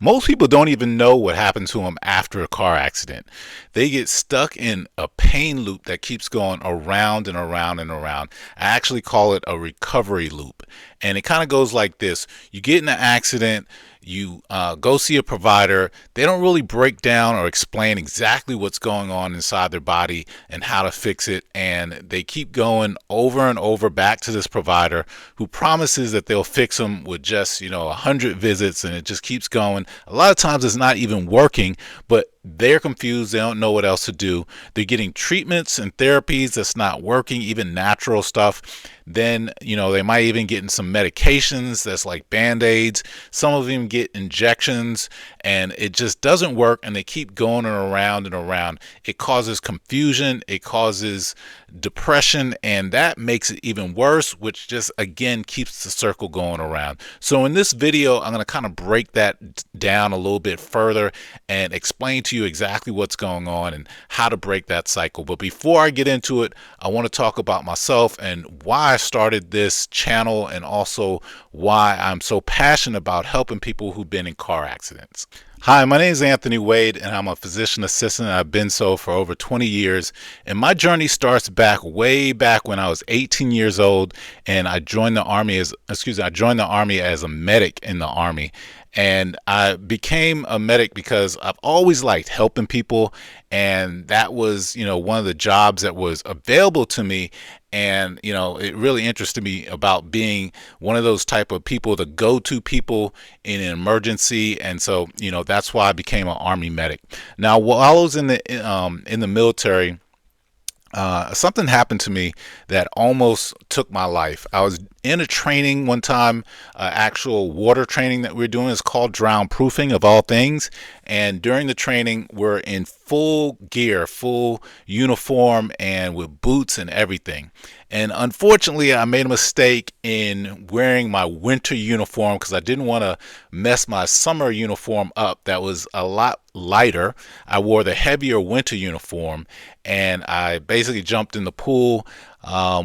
Most people don't even know what happened to them after a car accident. They get stuck in a pain loop that keeps going around and around and around. I actually call it a recovery loop. And it kind of goes like this. You get in an accident, you go see a provider. They don't really break down or explain exactly what's going on inside their body and how to fix it. And they keep going over and over back to this provider who promises that they'll fix them with just, 100 visits, and it just keeps going. A lot of times it's not even working, but they're confused. They don't know what else to do. They're getting treatments and therapies that's not working, even natural stuff. Then, they might even get in some medications that's like Band-Aids. Some of them get injections, and it just doesn't work, and they keep going around and around. It causes confusion. It causes depression, and that makes it even worse, which just, again, keeps the circle going around. So in this video, I'm going to kind of break that down a little bit further and explain to you exactly what's going on and how to break that cycle. But before I get into it, I want to talk about myself and why I started this channel, and also why I'm so passionate about helping people who've been in car accidents. Hi, my name is Anthony Wade, and I'm a physician assistant. I've been so for over 20 years, and my journey starts way back when I was 18 years old, and I joined the army as a medic in the army. And I became a medic because I've always liked helping people, and that was, one of the jobs that was available to me. And, it really interested me about being one of those type of people, the go-to people in an emergency. And so, that's why I became an Army medic. Now, while I was in the military, something happened to me that almost took my life. I was in a training one time, actual water training that we were doing. It's called drown proofing, of all things. And during the training, we're in full gear, full uniform, and with boots and everything. And unfortunately, I made a mistake in wearing my winter uniform because I didn't want to mess my summer uniform up. That was a lot lighter. I wore the heavier winter uniform, and I basically jumped in the pool.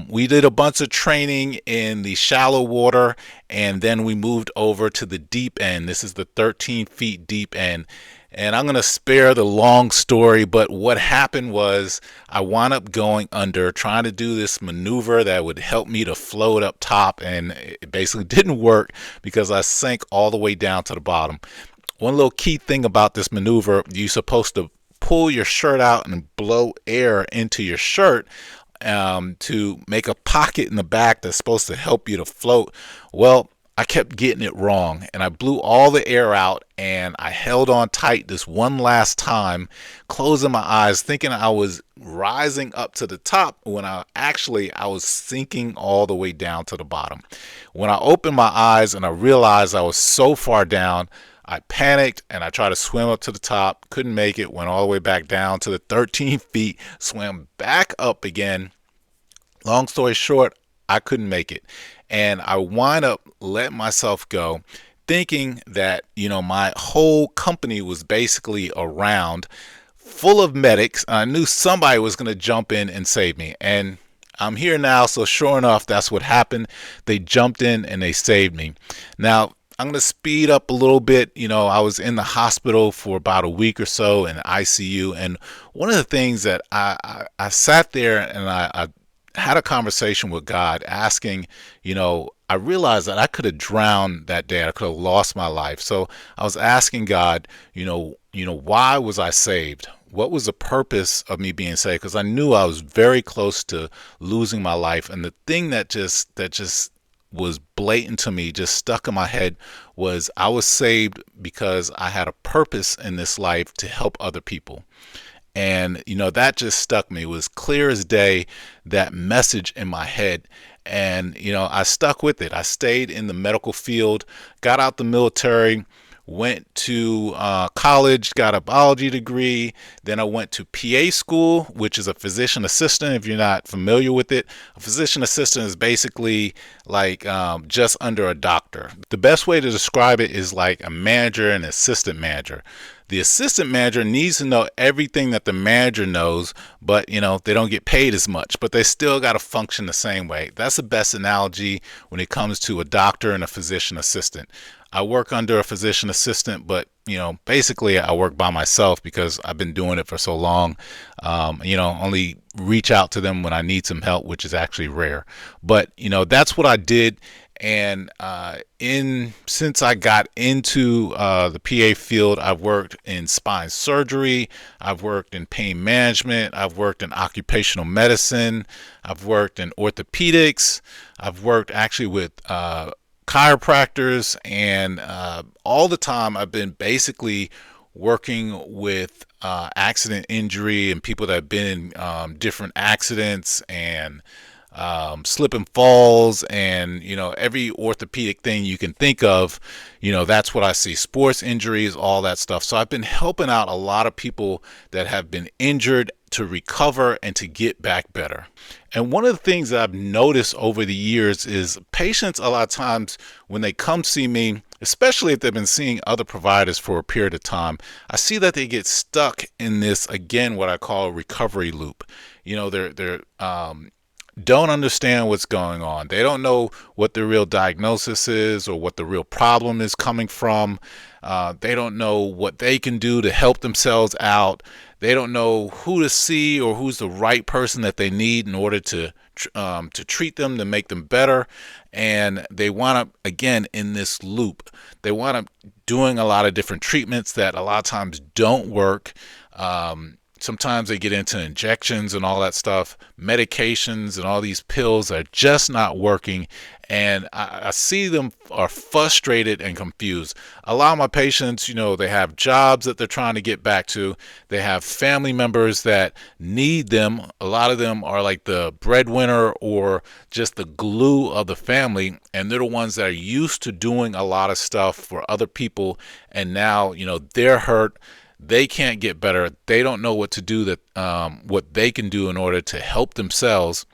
We did a bunch of training in the shallow water, and then we moved over to the deep end. This is the 13 feet deep end. And I'm going to spare the long story, but what happened was I wound up going under, trying to do this maneuver that would help me to float up top, and it basically didn't work because I sank all the way down to the bottom. One little key thing about this maneuver, you're supposed to pull your shirt out and blow air into your shirt to make a pocket in the back that's supposed to help you to float. Well, I kept getting it wrong, and I blew all the air out, and I held on tight this one last time, closing my eyes, thinking I was rising up to the top when I was sinking all the way down to the bottom. When I opened my eyes and I realized I was so far down, I panicked and I tried to swim up to the top, couldn't make it, went all the way back down to the 13 feet, swam back up again. Long story short, I couldn't make it. And I wind up letting myself go, thinking that, my whole company was basically around, full of medics. I knew somebody was going to jump in and save me. And I'm here now, so sure enough, that's what happened. They jumped in and they saved me. Now, I'm going to speed up a little bit. I was in the hospital for about a week or so in the ICU. And one of the things that I sat there and I had a conversation with God, asking, I realized that I could have drowned that day. I could have lost my life. So I was asking God, why was I saved? What was the purpose of me being saved? Because I knew I was very close to losing my life. And the thing that just was blatant to me, just stuck in my head, was I was saved because I had a purpose in this life to help other people. And, that just stuck me. It was clear as day, that message in my head. And, I stuck with it. I stayed in the medical field, got out the military, went to college, got a biology degree. Then I went to PA school, which is a physician assistant. If you're not familiar with it, a physician assistant is basically like just under a doctor. The best way to describe it is like a manager and assistant manager. The assistant manager needs to know everything that the manager knows, but they don't get paid as much, but they still got to function the same way. That's the best analogy when it comes to a doctor and a physician assistant. I work under a physician assistant, but basically I work by myself because I've been doing it for so long. Only reach out to them when I need some help, which is actually rare. But that's what I did. And in since I got into the PA field, I've worked in spine surgery, I've worked in pain management, I've worked in occupational medicine, I've worked in orthopedics, I've worked actually with chiropractors, and all the time I've been basically working with accident injury and people that have been in different accidents and slip and falls, and every orthopedic thing you can think of. That's what I see: sports injuries, all that stuff. So I've been helping out a lot of people that have been injured to recover and to get back better. And one of the things that I've noticed over the years is patients, a lot of times when they come see me, especially if they've been seeing other providers for a period of time, I see that they get stuck in this, again, what I call a recovery loop. They're don't understand what's going on. They don't know what the real diagnosis is or what the real problem is coming from. They don't know what they can do to help themselves out. They don't know who to see or who's the right person that they need in order to treat them, to make them better. And they wind up, again, in this loop. They wind up doing a lot of different treatments that a lot of times don't work. Sometimes they get into injections and all that stuff, medications, and all these pills are just not working. And I see them are frustrated and confused. A lot of my patients, they have jobs that they're trying to get back to. They have family members that need them. A lot of them are like the breadwinner or just the glue of the family. And they're the ones that are used to doing a lot of stuff for other people. And now, they're hurt. They can't get better. They don't know what to do, what they can do in order to help themselves.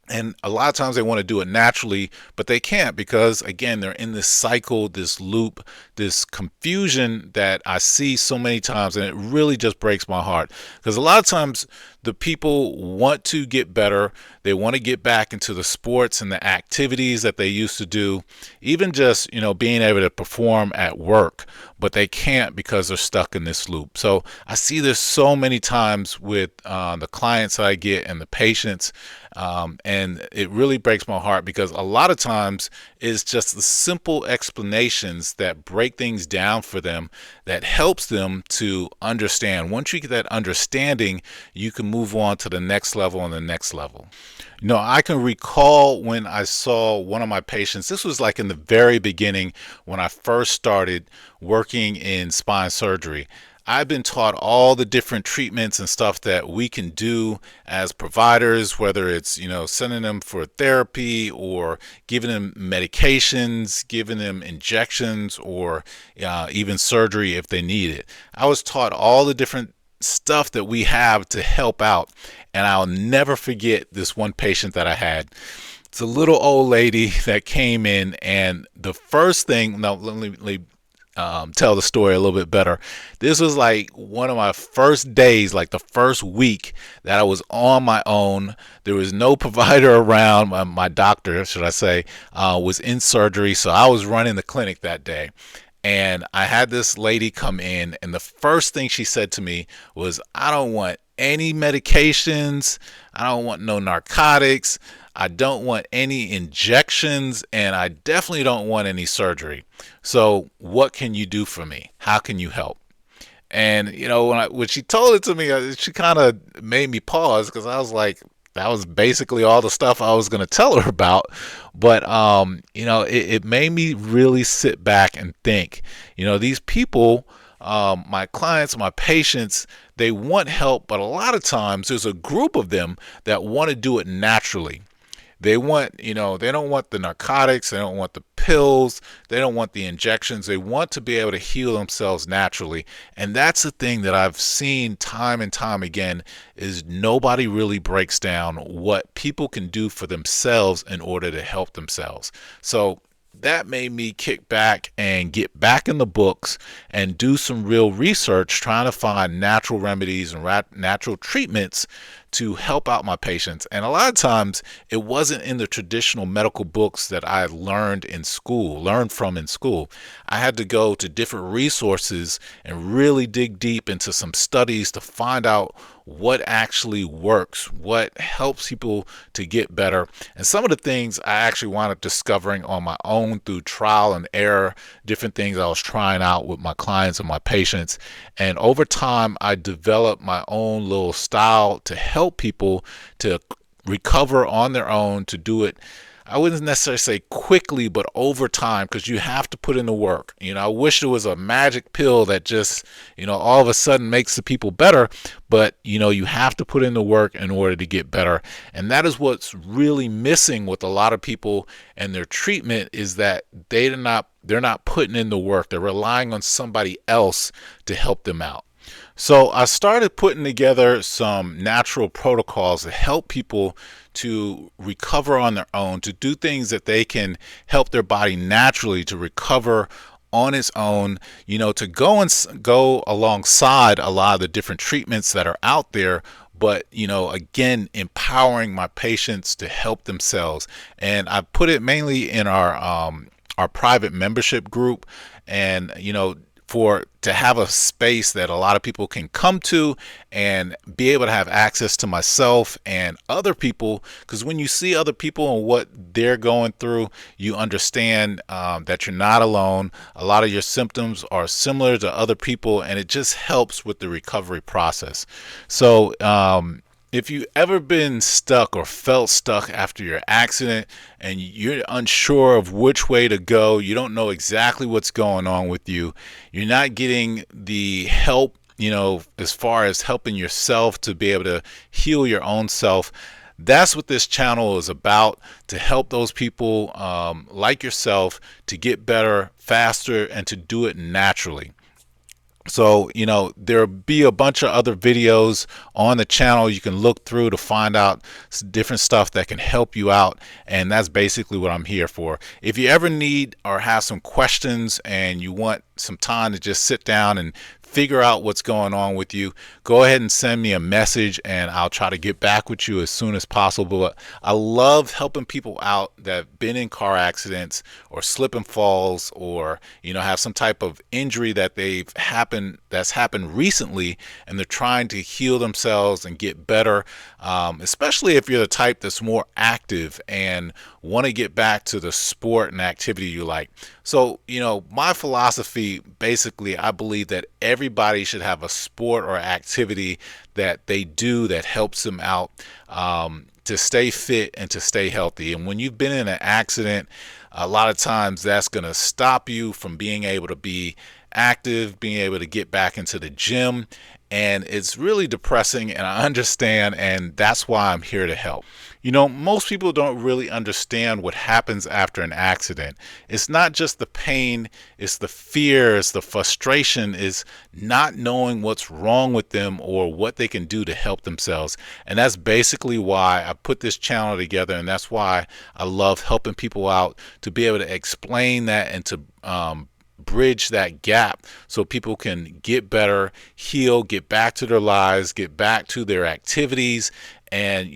And a lot of times they want to do it naturally, but they can't because, again, they're in this cycle, this loop, this confusion that I see so many times. And it really just breaks my heart because a lot of times the people want to get better. They want to get back into the sports and the activities that they used to do, even just, being able to perform at work, but they can't because they're stuck in this loop. So I see this so many times with the clients that I get and the patients. And it really breaks my heart because a lot of times it's just the simple explanations that break things down for them that helps them to understand. Once you get that understanding, you can move on to the next level and the next level. I can recall when I saw one of my patients. This was like in the very beginning when I first started working in spine surgery. I've been taught all the different treatments and stuff that we can do as providers, whether it's, sending them for therapy or giving them medications, giving them injections, or even surgery if they need it. I was taught all the different stuff that we have to help out. And I'll never forget this one patient that I had. It's a little old lady that came in, and the first thing, now let me tell the story a little bit better. This was like one of my first days, like the first week that I was on my own. There was no provider around. My doctor, should I say, was in surgery, so I was running the clinic that day. And I had this lady come in, and the first thing she said to me was, "I don't want any medications. I don't want no narcotics. I don't want any injections, and I definitely don't want any surgery. So what can you do for me? How can you help?" And when she told it to me, she kind of made me pause because I was like, that was basically all the stuff I was going to tell her about. But it made me really sit back and think. These people, my clients, my patients, they want help, but a lot of times there's a group of them that want to do it naturally. They want, they don't want the narcotics, they don't want the pills, they don't want the injections. They want to be able to heal themselves naturally. And that's the thing that I've seen time and time again is nobody really breaks down what people can do for themselves in order to help themselves. So that made me kick back and get back in the books and do some real research trying to find natural remedies and natural treatments to help out my patients. And a lot of times it wasn't in the traditional medical books that I learned from in school. I had to go to different resources and really dig deep into some studies to find out what actually works, what helps people to get better. And some of the things I actually wound up discovering on my own through trial and error, different things I was trying out with my clients and my patients. And over time, I developed my own little style to help people to recover on their own, to do it, I wouldn't necessarily say quickly, but over time, because you have to put in the work. I wish there was a magic pill that just, all of a sudden makes the people better, but, you have to put in the work in order to get better. And that is what's really missing with a lot of people and their treatment, is that they're not putting in the work. They're relying on somebody else to help them out. So I started putting together some natural protocols to help people to recover on their own, to do things that they can help their body naturally to recover on its own, to go alongside a lot of the different treatments that are out there, but again, empowering my patients to help themselves. And I put it mainly in our private membership group, and to have a space that a lot of people can come to and be able to have access to myself and other people, because when you see other people and what they're going through, you understand that you're not alone. A lot of your symptoms are similar to other people, and it just helps with the recovery process. So if you've ever been stuck or felt stuck after your accident and you're unsure of which way to go, you don't know exactly what's going on with you, you're not getting the help, as far as helping yourself to be able to heal your own self, that's what this channel is about, to help those people like yourself to get better faster and to do it naturally. So, there'll be a bunch of other videos on the channel you can look through to find out different stuff that can help you out. And that's basically what I'm here for. If you ever need or have some questions and you want some time to just sit down and figure out what's going on with you, go ahead and send me a message and I'll try to get back with you as soon as possible. But I love helping people out that have been in car accidents or slip and falls, or have some type of injury that's happened recently, and they're trying to heal themselves and get better, especially if you're the type that's more active and want to get back to the sport and activity you like. So, my philosophy, basically, I believe that everybody should have a sport or activity that they do that helps them out to stay fit and to stay healthy. And when you've been in an accident, a lot of times that's going to stop you from being able to be active, being able to get back into the gym. And it's really depressing, and I understand, and that's why I'm here to help. Most people don't really understand what happens after an accident. It's not just the pain, it's the fear, it's the frustration, is not knowing what's wrong with them or what they can do to help themselves. And that's basically why I put this channel together, and that's why I love helping people out, to be able to explain that and to bridge that gap so people can get better, heal, get back to their lives, get back to their activities, and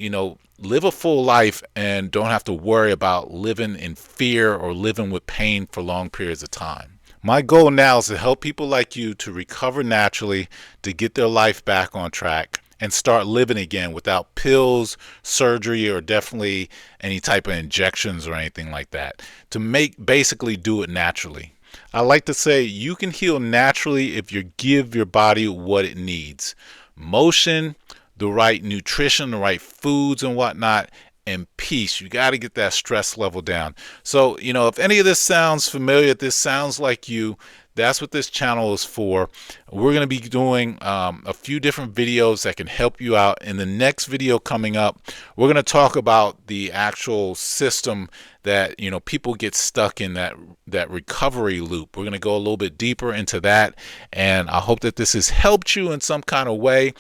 live a full life and don't have to worry about living in fear or living with pain for long periods of time. My goal now is to help people like you to recover naturally, to get their life back on track and start living again without pills, surgery, or definitely any type of injections or anything like that, to basically do it naturally. I like to say you can heal naturally if you give your body what it needs: motion, the right nutrition, the right foods and whatnot, and peace. You got to get that stress level down. So, if any of this sounds familiar, if this sounds like you, that's what this channel is for. We're going to be doing a few different videos that can help you out. In the next video coming up, we're going to talk about the actual system that people get stuck in, that recovery loop. We're going to go a little bit deeper into that, and I hope that this has helped you in some kind of way.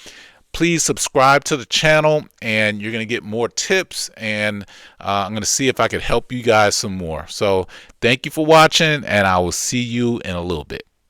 Please subscribe to the channel, and you're going to get more tips, and I'm going to see if I could help you guys some more. So thank you for watching, and I will see you in a little bit.